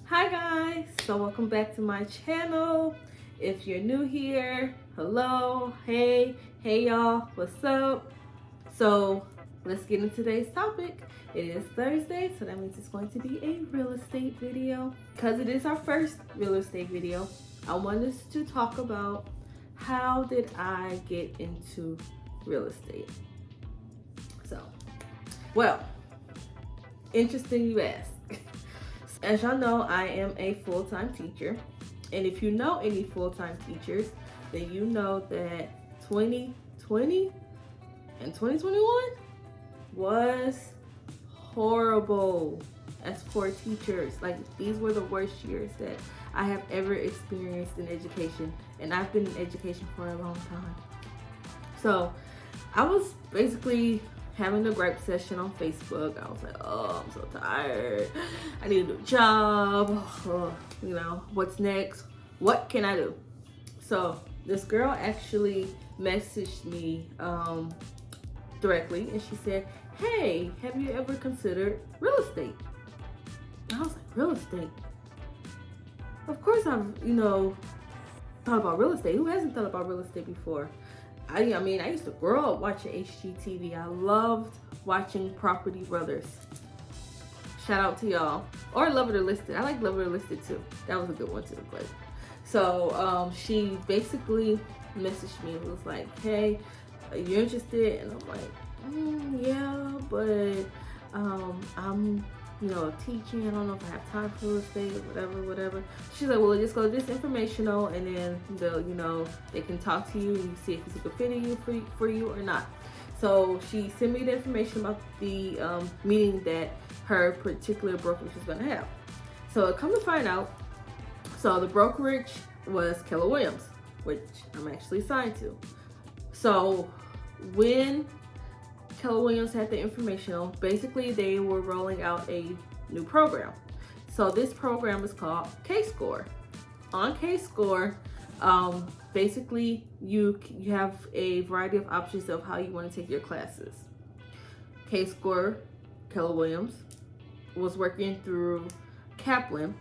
Hi guys, so welcome back to my channel. If you're new here, hello, hey y'all, what's up? So let's get into today's topic. It is Thursday, so that means it's going to be a real estate video. Because it is our first real estate video, I want us to talk about how did I get into real estate. So, well, interesting you ask. As y'all know, I am a full-time teacher. And if you know any full-time teachers, then you know that 2020 and 2021 was horrible as for teachers. Like, these were the worst years that I have ever experienced in education. And I've been in education for a long time. So I was basically having a gripe session on Facebook. I was like, oh, I'm so tired. I need a new job. What's next? What can I do? So this girl actually messaged me directly, and she said, hey, have you ever considered real estate? And I was like, real estate? Of course I've, thought about real estate. Who hasn't thought about real estate before? I used to grow up watching HGTV. I loved watching Property Brothers. Shout out to y'all. Or Love It or Listed. I like Love It or Listed too. That was a good one too. But so she basically messaged me and was like, hey, are you interested? And I'm like, yeah, but I'm teaching. I don't know if I have time for real estate or whatever. She's like, well, just go to this informational, and then they'll, they can talk to you and you see if it's a good fit for you or not. So she sent me the information about the meeting that her particular brokerage was going to have. So come to find out, so the brokerage was Keller Williams, which I'm actually signed to. So when Keller Williams had the informational, basically they were rolling out a new program. So this program is called K-Score. On K-Score, basically you have a variety of options of how you want to take your classes. K-Score, Keller Williams, was working through Kaplan.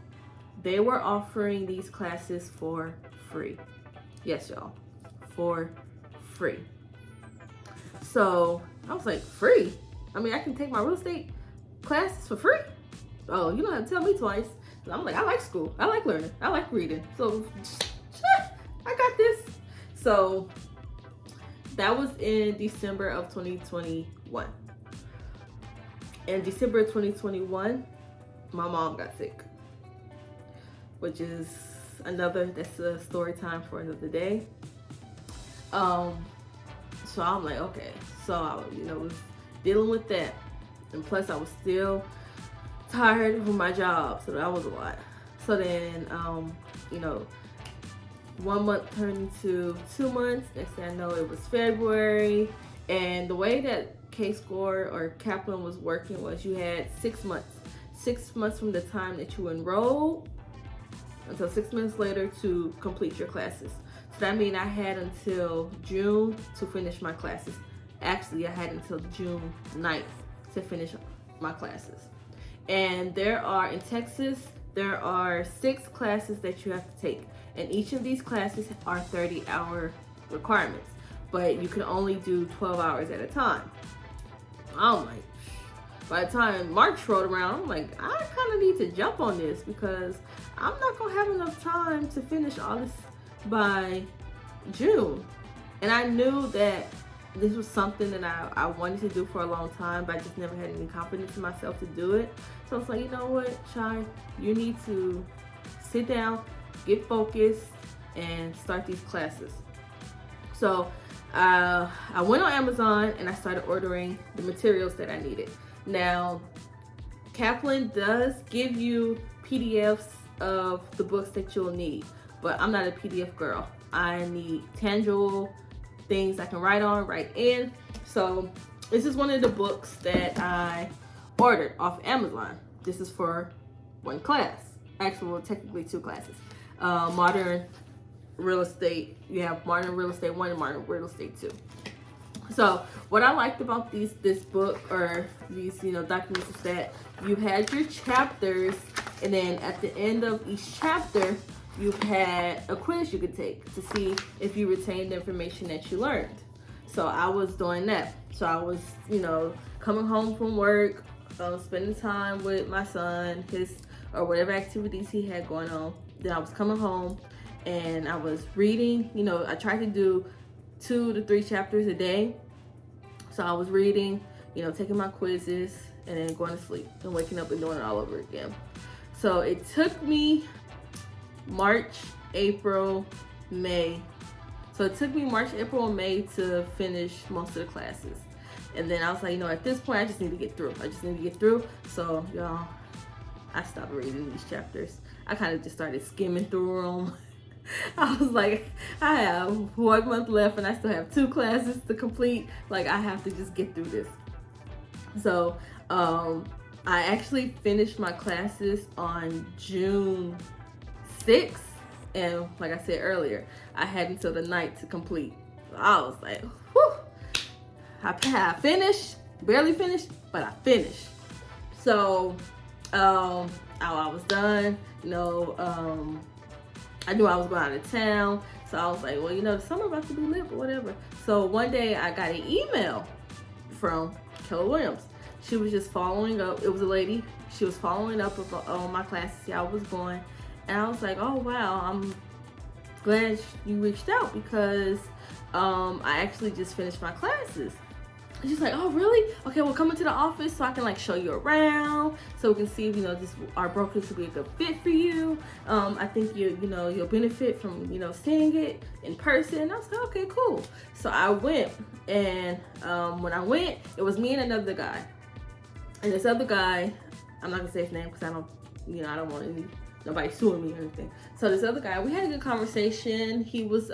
They were offering these classes for free. Yes, y'all, for free. So I was like, free? I mean, I can take my real estate classes for free? Oh, you don't have to tell me twice. I'm like, I like school. I like learning. I like reading. So I got this. So that was in December of 2021. In December of 2021, my mom got sick, which is that's a story time for another day. So I'm like, okay. So I was dealing with that. And plus I was still tired from my job. So that was a lot. So then, 1 month turned into 2 months. Next thing I know, it was February. And the way that K-Score or Kaplan was working was you had 6 months. 6 months from the time that you enrolled until 6 months later to complete your classes. So that means I had until June to finish my classes. Actually, I had until June 9th to finish my classes. And in Texas, there are 6 classes that you have to take. And each of these classes are 30-hour requirements. But you can only do 12 hours at a time. I'm like, by the time March rolled around, I'm like, I kind of need to jump on this because I'm not going to have enough time to finish all this by June. And I knew that this was something that I wanted to do for a long time, but I just never had any confidence in myself to do it. So I was like, you know what, Shy, you need to sit down, get focused, and start these classes. So I went on Amazon and I started ordering the materials that I needed. Now, Kaplan does give you PDFs of the books that you'll need, but I'm not a PDF girl. I need tangible things I can write in. So this is one of the books that I ordered off Amazon. This is for one class. Actually, well, technically 2 classes. Modern Real Estate. You have Modern Real Estate 1 and Modern Real Estate 2. So what I liked about this book or these documents is that you had your chapters And then at the end of each chapter, you had a quiz you could take to see if you retained the information that you learned. So I was doing that. So I was, coming home from work, spending time with my son, or whatever activities he had going on. Then I was coming home and I was reading. I tried to do 2 to 3 chapters a day. So I was reading, taking my quizzes, and then going to sleep and waking up and doing it all over again. So it took me March, April, May. So it took me March, April, and May to finish most of the classes. And then I was like, at this point, I just need to get through. So, y'all, I stopped reading these chapters. I kind of just started skimming through them. I was like, I have 1 month left and I still have 2 classes to complete. Like, I have to just get through this. So, I actually finished my classes on June 6th. And like I said earlier, I had until the night to complete. So I was like, whew. I finished, barely finished, but I finished. So, I was done. I knew I was going out of town. So I was like, well, the summer about to be lit or whatever. So one day I got an email from Keller Williams. She was just following up. It was a lady. She was following up on my classes, see how I was going. And I was like, oh, wow, I'm glad you reached out because I actually just finished my classes. And she's like, oh, really? Okay, well, come into the office so I can show you around, so we can see if our brokerage will be a good fit for you. I think you'll benefit from seeing it in person. And I was like, okay, cool. So I went, and when I went, it was me and another guy. And this other guy, I'm not gonna say his name because I don't want nobody suing me or anything. So this other guy, we had a good conversation. He was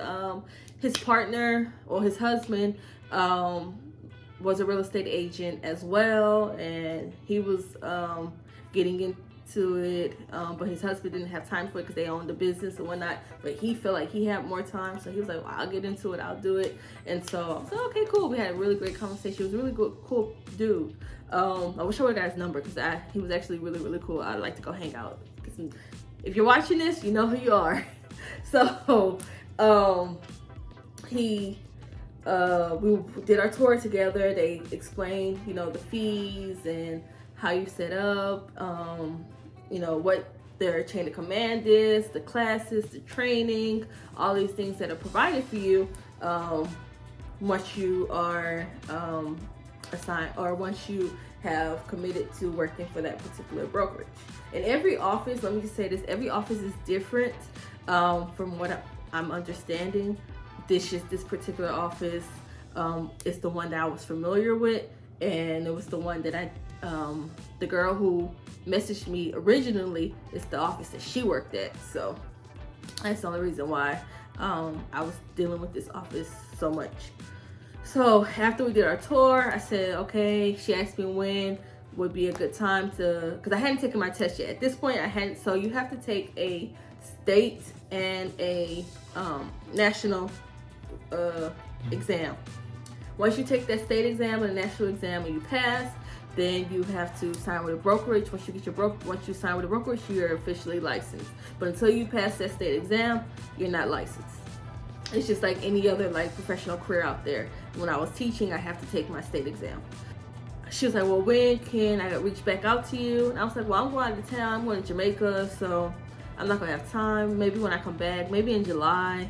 his partner or his husband was a real estate agent as well, and he was getting into it, but his husband didn't have time for it because they owned the business and whatnot, but he felt like he had more time, so he was like, well, I'll get into it, I'll do it. And so I was like, okay, cool. We had a really great conversation. He was a really good, cool dude. I wish I would have got his number because he was actually really, really cool. I'd like to go hang out. If you're watching this, you know who you are. So we did our tour together. They explained, the fees and how you set up, what their chain of command is, the classes, the training, all these things that are provided for you once you are assigned, or once you have committed to working for that particular brokerage. And every office, let me just say this, every office is different. From what I'm understanding, this particular office is the one that I was familiar with, and it was the one that the girl who messaged me originally is the office that she worked at. So that's the only reason why I was dealing with this office so much. So after we did our tour, I said, okay, she asked me when would be a good time because I hadn't taken my test yet. At this point, I hadn't. So you have to take a state and a national exam. Once you take that state exam and the national exam and you pass, then you have to sign with a brokerage. Once you sign with a brokerage, you're officially licensed. But until you pass that state exam, you're not licensed. It's just like any other professional career out there. When I was teaching, I have to take my state exam. She was like, well, when can I reach back out to you? And I was like, well, I'm going out of town. I'm going to Jamaica, so I'm not going to have time. Maybe when I come back, maybe in July,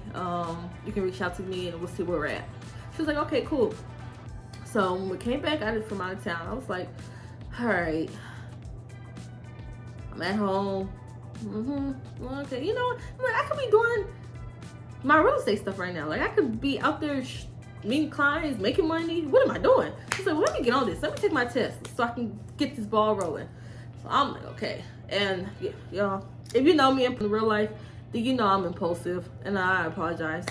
you can reach out to me and we'll see where we're at. She was like, okay, cool. So when we came back from out of town, I was like, all right, I'm at home. Okay, you know what? I could be doing my real estate stuff right now. I could be out there meeting clients, making money. What am I doing? She said, well, let me get on this. Let me take my test so I can get this ball rolling. So I'm like, okay. And y'all, if you know me in real life, then you know I'm impulsive, and I apologize.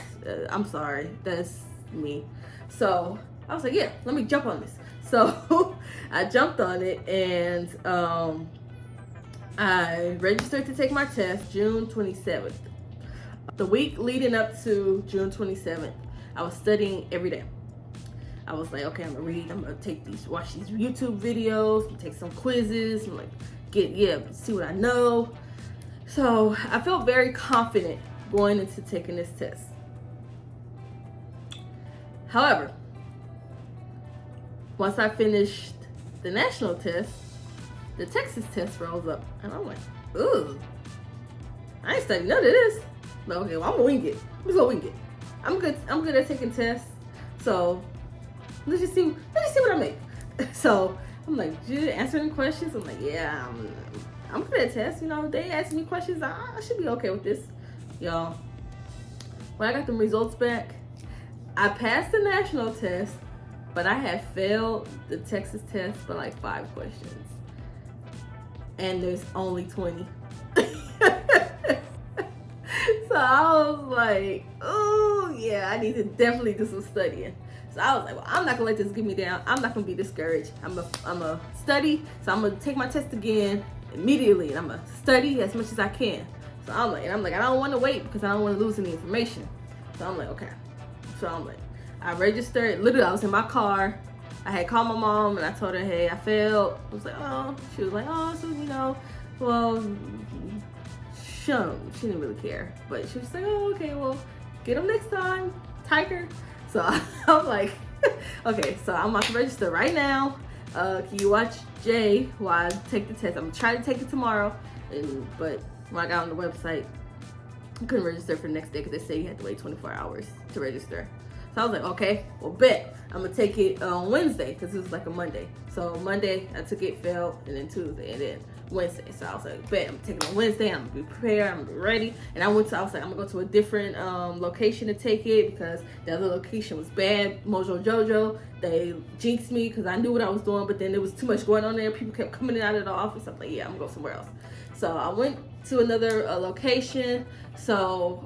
I'm sorry. That's me. So I was like, yeah, let me jump on this. So I jumped on it, and I registered to take my test June 27th. The week leading up to June 27th, I was studying every day. I was like, okay, I'm gonna read, I'm gonna watch these YouTube videos, take some quizzes, see what I know. So I felt very confident going into taking this test. However, once I finished the national test, the Texas test rolls up, and I'm like, ooh, I ain't studying none of this. But okay, well, I'm gonna wing it. Let's go wing it. I'm good at taking tests. So let's just see what I make. So I'm like, answering questions. I'm like, yeah, I'm good at tests. You know, they ask me questions. I should be okay with this, y'all. When I got the results back, I passed the national test, but I had failed the Texas test by like 5 questions, and there's only 20. So I was like, oh yeah, I need to definitely do some studying. So I was like, well, I'm not gonna let this get me down. I'm not gonna be discouraged. I'm a study. So I'm gonna take my test again immediately, and I'm gonna study as much as I can. So I'm like, I don't want to wait because I don't want to lose any information. So I'm like, okay. So I'm like, I registered. Literally, I was in my car. I had called my mom and I told her, hey, I failed. I was like, oh. She was like, oh, so you know, well, she didn't really care, but she was like, oh, okay, well, get them next time, Tiger. So I'm like, okay, so I'm about to register right now. Can you watch Jay while I take the test? I'm gonna try to take it tomorrow, but when I got on the website, I couldn't register for the next day because they say you had to wait 24 hours to register. So I was like, okay, well, bet. I'm going to take it on Wednesday because it was like a Monday. So Monday, I took it, failed, and then Tuesday, and then Wednesday. So I was like, bet, I'm taking it on Wednesday. I'm going to be prepared. I'm going to be ready. And I was like, I'm going to go to a different location to take it because the other location was bad. Mojo Jojo, they jinxed me because I knew what I was doing, but then there was too much going on there. People kept coming in and out of the office. I'm like, yeah, I'm going to go somewhere else. So I went to another location. So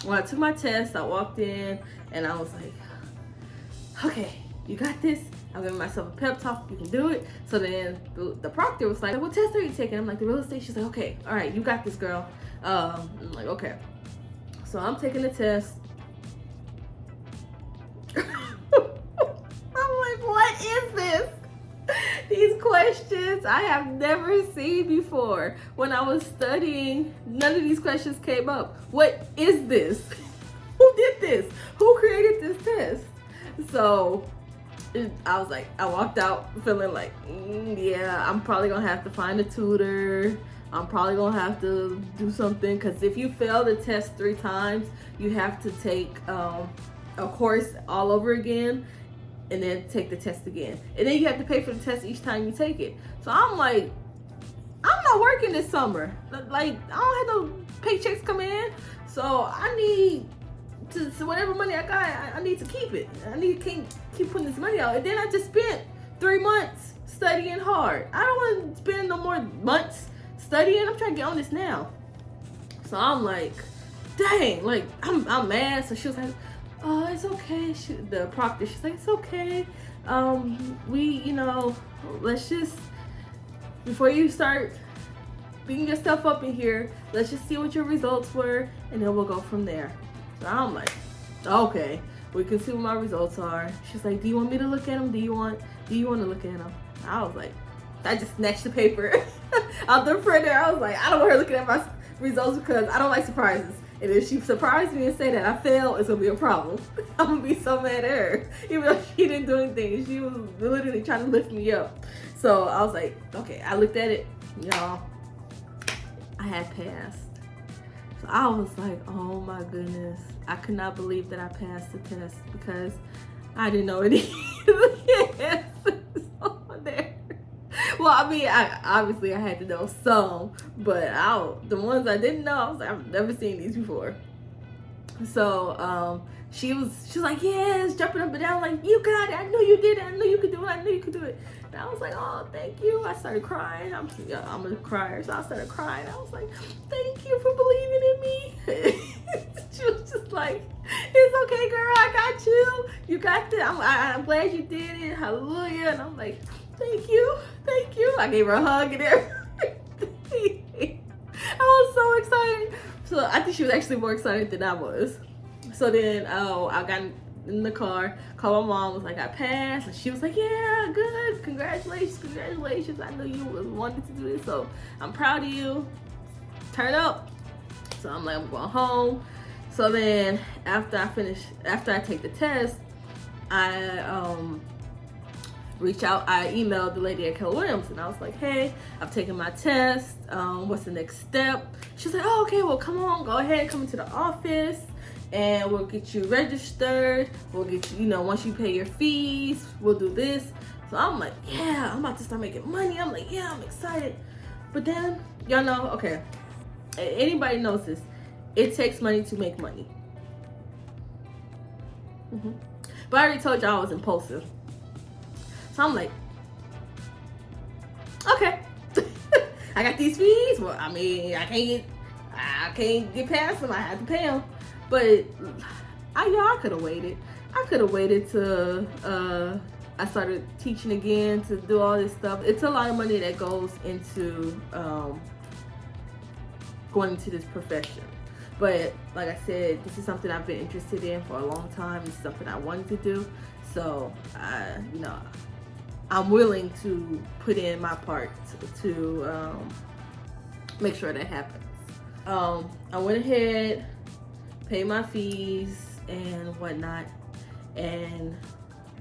when I took my test, I walked in and I was like, okay, you got this. I'm giving myself a pep talk. You can do it. So then the proctor was like, what test are you taking? I'm like, the real estate. She's like, okay, all right, you got this, girl. I'm like, okay. So I'm taking the test. I'm like, what is this? These questions I have never seen before. When I was studying, none of these questions came up. What is this? Who did this? Who created this test? So I was like, I walked out feeling like, yeah, I'm probably gonna have to find a tutor. I'm probably gonna have to do something, because if you fail the test 3 times, you have to take a course all over again and then take the test again. And then you have to pay for the test each time you take it. So I'm like, I'm not working this summer. Like, I don't have no paychecks come in. So I need to, so whatever money I got, I need to keep it. I need to keep putting this money out. And then I just spent 3 months studying hard. I don't want to spend no more months studying. I'm trying to get on this now. So I'm like, dang, like I'm mad. So she was like, oh, it's okay. The proctor, she's like, it's okay. Let's just, before you start beating yourself up in here, let's just see what your results were, and then we'll go from there. So I'm like, okay, we can see what my results are. She's like, do you want me to look at them? Do you want to look at them? I was like, I just snatched the paper out the printer. I was like, I don't want her looking at my results because I don't like surprises. And if she surprised me and say that I failed, it's gonna be a problem. I'm gonna be so mad at her. Even though she didn't do anything, she was literally trying to lift me up. So I was like, okay, I looked at it, y'all. I had passed. So I was like, oh my goodness. I could not believe that I passed the test because I didn't know any answers on there. Well, I mean, I had to know some, but the ones I didn't know, I was like, I've never seen these before. So she was like, yes, jumping up and down, like, you got it. I knew you did it. I knew you could do it. I knew you could do it. And I was like, oh, thank you. I started crying. I'm a crier, so I started crying. I was like, thank you for believing in me. She was just like, it's okay, girl. I got you. You got this. I'm glad you did it. Hallelujah. And I'm like, thank you. I gave her a hug and everything. I was so excited. So I think she was actually more excited than I was. So then I got in the car, called my mom, was like, I passed. And she was like, yeah, good. Congratulations. I know you wanted to do this, so I'm proud of you. Turn up. So I'm like, I'm going home. So then after I take the test, I reach out. I emailed the lady at Keller Williams, and I was like, hey, I've taken my test. What's the next step? She's like, oh, okay, well, come on, go ahead, come into the office, and we'll get you registered. We'll get you, once you pay your fees, we'll do this. So I'm like, yeah, I'm about to start making money. I'm like, yeah, I'm excited. But then, y'all know, okay, anybody knows this. It takes money to make money. But I already told y'all I was impulsive. So I'm like, okay, I got these fees. Well, I mean, I can't get past them. I have to pay them. But I could have waited. I could have waited till I started teaching again, to do all this stuff. It's a lot of money that goes into going into this profession. But like I said, this is something I've been interested in for a long time. It's something I wanted to do. So I'm willing to put in my part to make sure that happens. I went ahead, paid my fees and whatnot, and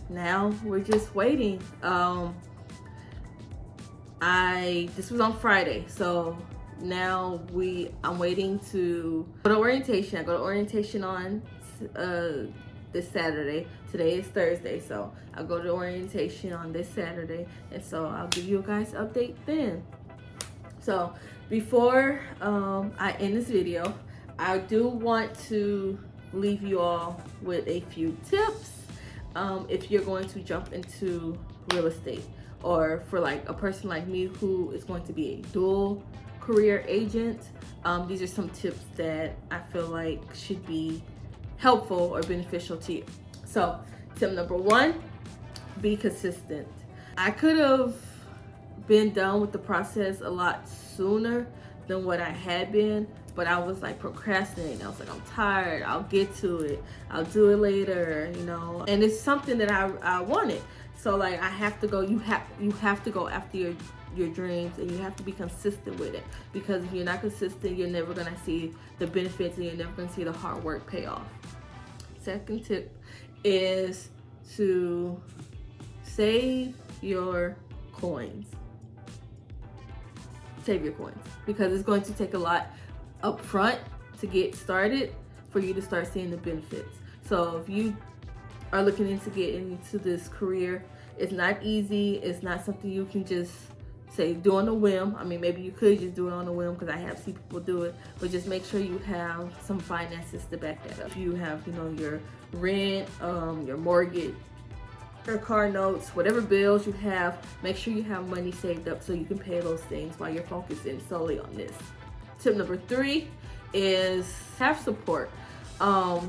now we're just waiting. This was on Friday, so now I'm waiting to go to orientation. I go to orientation on this Saturday. Today is Thursday, so I'll go to orientation on this Saturday, and so I'll give you guys an update then. So before I end this video, I do want to leave you all with a few tips if you're going to jump into real estate, or for like a person like me who is going to be a dual career agent. These are some tips that I feel like should be helpful or beneficial to you. So tip number one, be consistent. I could have been done with the process a lot sooner than what I had been, but I was like procrastinating. I was like, I'm tired, I'll get to it, I'll do it later, and it's something that I wanted. So like, I have to go, you have to go after your dreams, and you have to be consistent with it, because if you're not consistent, you're never gonna see the benefits, and you're never gonna see the hard work pay off. Second tip is to save your coins. Save your coins, because it's going to take a lot up front to get started for you to start seeing the benefits. So if you are looking into getting into this career, it's not easy. It's not something you can just say do on a whim. I mean, maybe you could just do it on a whim, because I have seen people do it, but just make sure you have some finances to back that up. If you have, your rent, your mortgage, your car notes, whatever bills you have, make sure you have money saved up so you can pay those things while you're focusing solely on this. Tip number 3 is have support.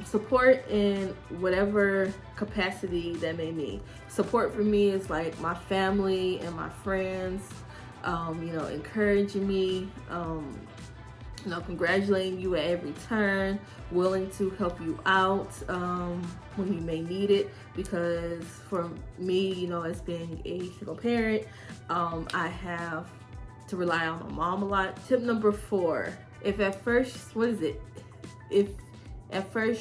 Support in whatever capacity that may mean. Support for me is like my family and my friends, encouraging me, congratulating you at every turn, willing to help you out when you may need it. Because for me, as being a single parent, I have to rely on my mom a lot. Tip number 4, if at first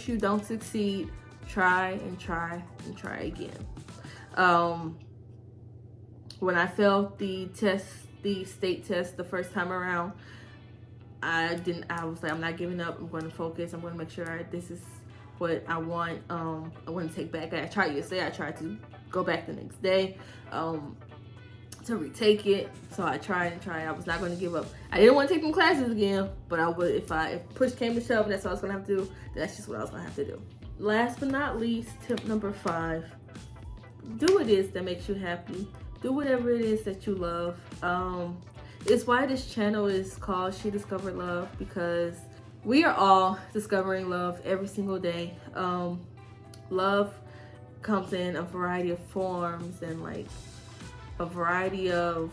you don't succeed, try and try and try again. When I failed the state test the first time around, I was like, I'm not giving up. I'm going to focus. I'm going to make sure this is what I want. I want to take back. I tried yesterday. I tried to go back the next day to retake it. So I tried and tried. I was not going to give up. I didn't want to take them classes again, but I would, if push came to shove, that's what I was going to have to do. That's just what I was going to have to do. Last but not least, tip number 5, do what it is that makes you happy. Do whatever it is that you love. It's why this channel is called She Discovered Love, because we are all discovering love every single day. Love comes in a variety of forms and like a variety of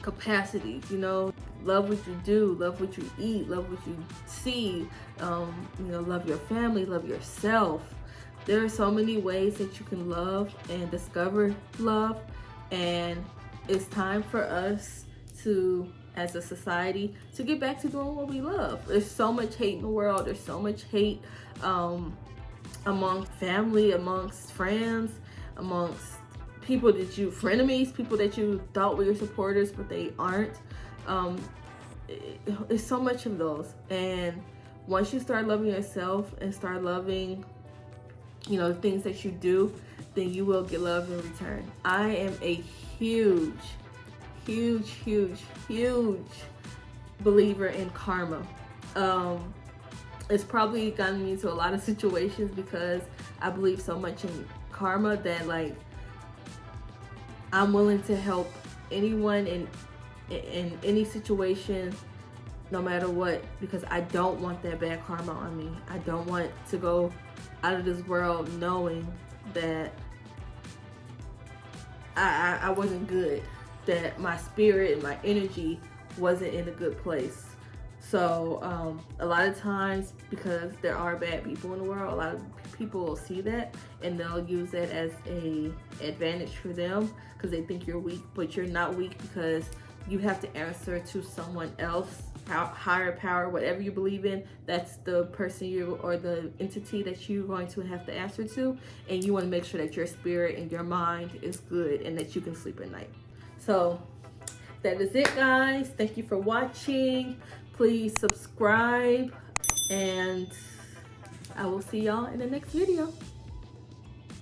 capacities, love what you do, love what you eat, love what you see, love your family, love yourself. There are so many ways that you can love and discover love, and it's time for us to, as a society, to get back to doing what we love. There's so much hate in the world. There's so much hate among family, amongst friends, amongst people that you, frenemies, people that you thought were your supporters, but they aren't. It's so much of those. And once you start loving yourself and start loving, you know, the things that you do, then you will get love in return. I am a huge believer in karma. It's probably gotten me into a lot of situations because I believe so much in karma that, like, I'm willing to help anyone in any situation, no matter what, because I don't want that bad karma on me. I don't want to go out of this world knowing that I wasn't good, that my spirit and my energy wasn't in a good place. So a lot of times, because there are bad people in the world, a lot of people will see that and they'll use that as a advantage for them because they think you're weak, but you're not weak, because you have to answer to someone else, higher power, whatever you believe in. That's the person you, or the entity that you're going to have to answer to, and you want to make sure that your spirit and your mind is good and that you can sleep at night. So that is it, guys. Thank you for watching. Please subscribe, and I will see y'all in the next video.